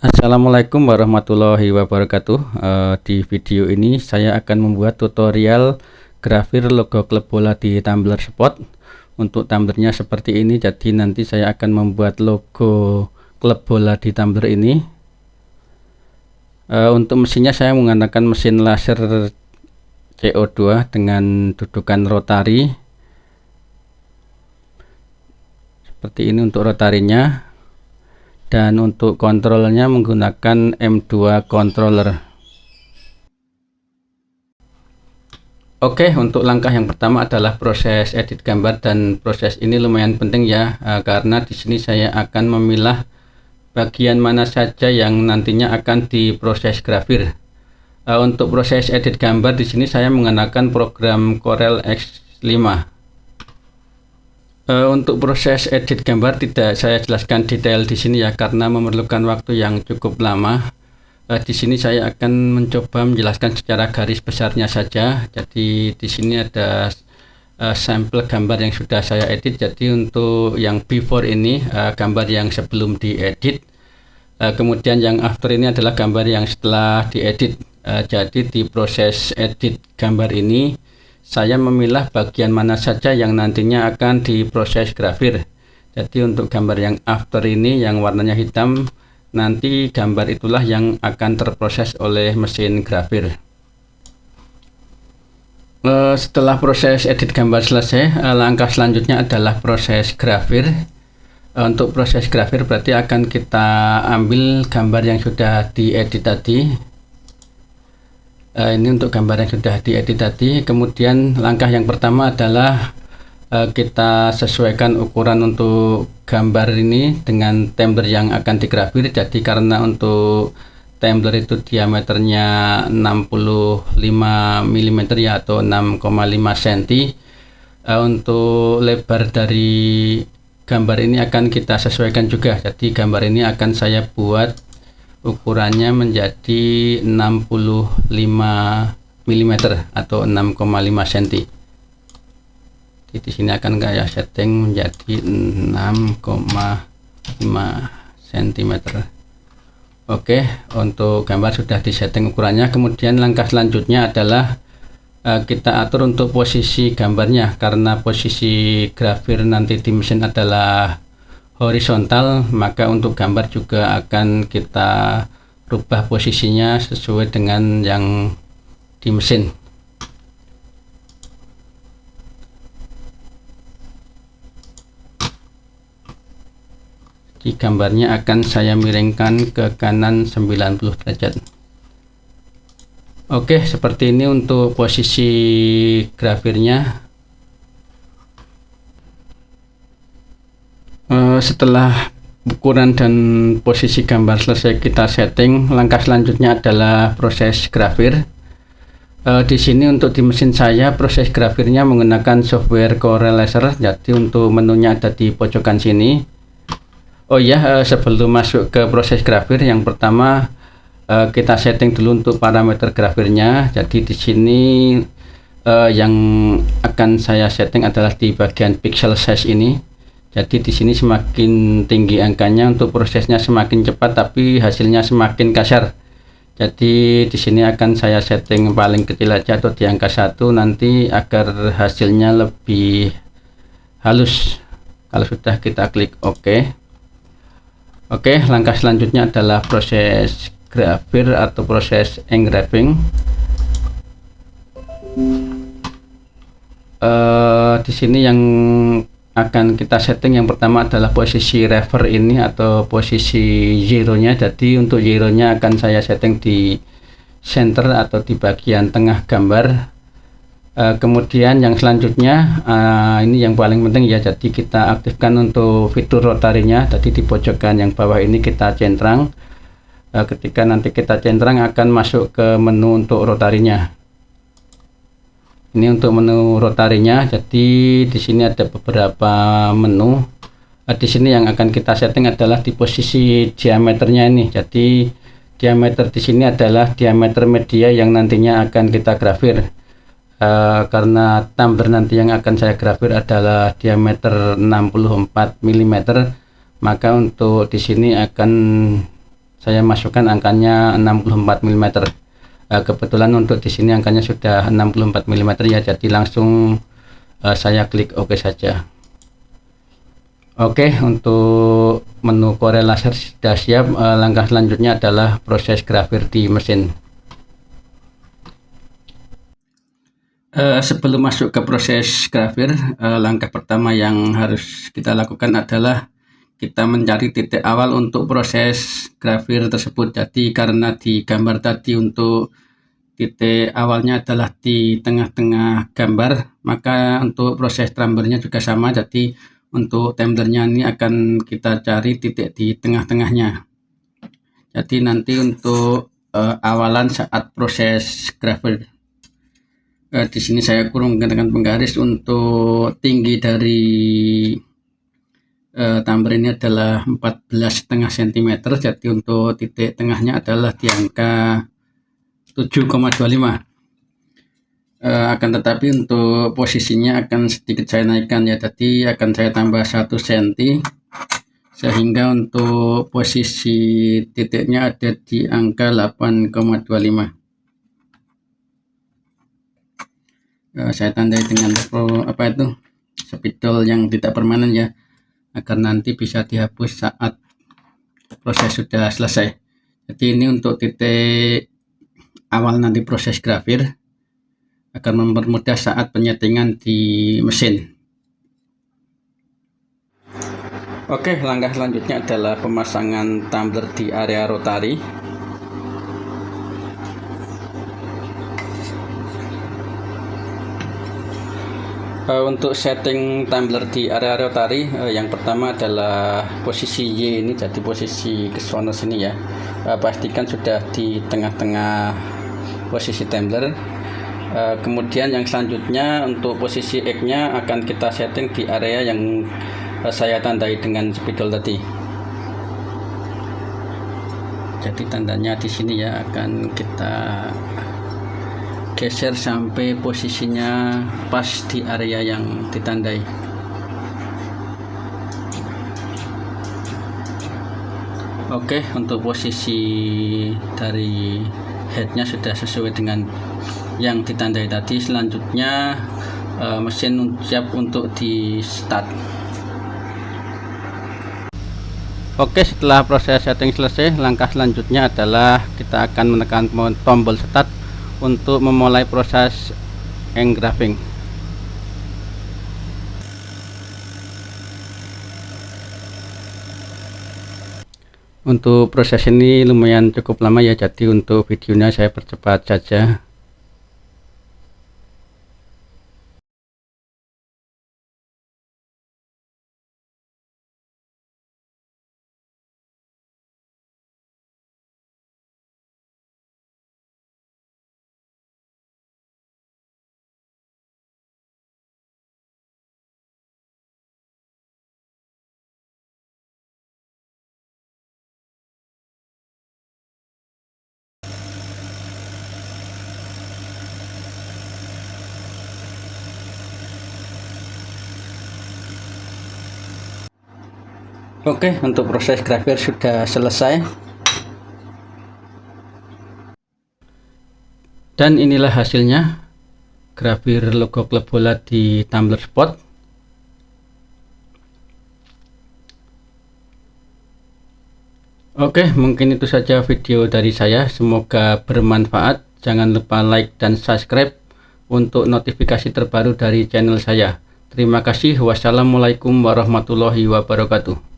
Assalamualaikum warahmatullahi wabarakatuh. Di video ini saya akan membuat tutorial grafir logo klub bola di tumbler spot. Untuk tumblernya seperti ini, jadi nanti saya akan membuat logo klub bola di tumbler ini. Untuk mesinnya saya menggunakan mesin laser CO2 dengan dudukan rotari. Seperti ini untuk rotarinya. Dan untuk kontrolnya menggunakan M2 controller. Oke, untuk langkah yang pertama adalah proses edit gambar, dan proses ini lumayan penting ya, karena di sini saya akan memilah bagian mana saja yang nantinya akan diproses grafir. Untuk proses edit gambar di sini saya menggunakan program Corel X5. Untuk proses edit gambar tidak saya jelaskan detail di sini ya, karena memerlukan waktu yang cukup lama. Di sini saya akan mencoba menjelaskan secara garis besarnya saja. Jadi di sini ada sampel gambar yang sudah saya edit. Jadi untuk yang before ini gambar yang sebelum diedit. Kemudian yang after ini adalah gambar yang setelah diedit. Jadi di proses edit gambar ini saya memilah bagian mana saja yang nantinya akan diproses grafir. Jadi untuk gambar yang after ini yang warnanya hitam, nanti gambar itulah yang akan terproses oleh mesin grafir. Setelah proses edit gambar selesai, langkah selanjutnya adalah proses grafir. Untuk proses grafir berarti akan kita ambil gambar yang sudah diedit tadi. Ini untuk gambar yang sudah diedit tadi. Kemudian langkah yang pertama adalah kita sesuaikan ukuran untuk gambar ini dengan tumbler yang akan digrafir. Jadi karena untuk tumbler itu diameternya 65 mm ya, atau 6,5 cm, untuk lebar dari gambar ini akan kita sesuaikan juga. Jadi gambar ini akan saya buat ukurannya menjadi 65 mm atau 6,5 cm. Di sini akan saya setting menjadi 6,5 cm. Oke, untuk gambar sudah disetting ukurannya. Kemudian langkah selanjutnya adalah kita atur untuk posisi gambarnya. Karena posisi grafir nanti di mesin adalah horizontal, maka untuk gambar juga akan kita rubah posisinya sesuai dengan yang di mesin. Jadi gambarnya akan saya miringkan ke kanan 90 derajat. Oke, seperti ini untuk posisi grafirnya. Setelah ukuran dan posisi gambar selesai kita setting, langkah selanjutnya adalah proses grafir. Di sini untuk di mesin saya proses grafirnya menggunakan software Corel Laser. Jadi untuk menunya ada di pojokan sini. Oh ya, sebelum masuk ke proses grafir, yang pertama kita setting dulu untuk parameter grafirnya. Jadi di sini yang akan saya setting adalah di bagian pixel size ini. Jadi di sini semakin tinggi angkanya untuk prosesnya semakin cepat, tapi hasilnya semakin kasar. Jadi di sini akan saya setting paling kecil aja atau di angka 1 nanti agar hasilnya lebih halus. Kalau sudah kita klik OK. Oke, langkah selanjutnya adalah proses grafir atau proses engraving. Di sini yang akan kita setting yang pertama adalah posisi refer ini atau posisi zero nya. Jadi untuk zero nya akan saya setting di center atau di bagian tengah gambar. Kemudian yang selanjutnya ini yang paling penting ya, jadi kita aktifkan untuk fitur rotarinya. Jadi di pojokan yang bawah ini kita centang. Ketika nanti kita centang akan masuk ke menu untuk rotarinya. Ini untuk menu rotarinya. Jadi di sini ada beberapa menu. Di sini yang akan kita setting adalah di posisi diameternya ini. Jadi diameter di sini adalah diameter media yang nantinya akan kita grafir. Karena tumbler nanti yang akan saya grafir adalah diameter 64 mm, maka untuk di sini akan saya masukkan angkanya 64 mm. Kebetulan untuk di sini angkanya sudah 64 mm ya, jadi langsung saya klik OK saja. Oke, untuk menu Corel Laser sudah siap. Langkah selanjutnya adalah proses grafir di mesin. Sebelum masuk ke proses grafir, langkah pertama yang harus kita lakukan adalah kita mencari titik awal untuk proses grafir tersebut. Jadi karena di gambar tadi untuk titik awalnya adalah di tengah-tengah gambar, maka untuk proses tumblernya juga sama. Jadi untuk tumblernya ini akan kita cari titik di tengah-tengahnya. Jadi nanti untuk awalan saat proses grafir, di sini saya kurung dengan penggaris untuk tinggi dari tumbler ini adalah 14,5 cm. Jadi untuk titik tengahnya adalah di angka 7,25. Akan tetapi untuk posisinya akan sedikit saya naikkan ya, jadi akan saya tambah 1 cm sehingga untuk posisi titiknya ada di angka 8,25. Saya tandai dengan spidol yang tidak permanen ya, agar nanti bisa dihapus saat proses sudah selesai. Jadi ini untuk titik awal nanti proses grafir, akan mempermudah saat penyetingan di mesin. Oke, langkah selanjutnya adalah pemasangan tumbler di area rotari. Untuk setting tumbler di area rotari, yang pertama adalah posisi Y ini, jadi posisi ke sono sini ya. Pastikan sudah di tengah-tengah posisi tumbler. Kemudian yang selanjutnya untuk posisi X nya akan kita setting di area yang saya tandai dengan spidol tadi. Jadi tandanya di sini ya, akan kita geser sampai posisinya pas di area yang ditandai. Oke, untuk posisi dari headnya sudah sesuai dengan yang ditandai tadi. Selanjutnya mesin siap untuk di start. Oke, setelah proses setting selesai, langkah selanjutnya adalah kita akan menekan tombol start untuk memulai proses engraving. Untuk proses ini lumayan cukup lama ya, jadi untuk videonya saya percepat saja. Oke, untuk proses grafir sudah selesai. Dan inilah hasilnya, grafir logo klub bola di tumbler sport. Oke, mungkin itu saja video dari saya. Semoga bermanfaat. Jangan lupa like dan subscribe untuk notifikasi terbaru dari channel saya. Terima kasih. Wassalamualaikum warahmatullahi wabarakatuh.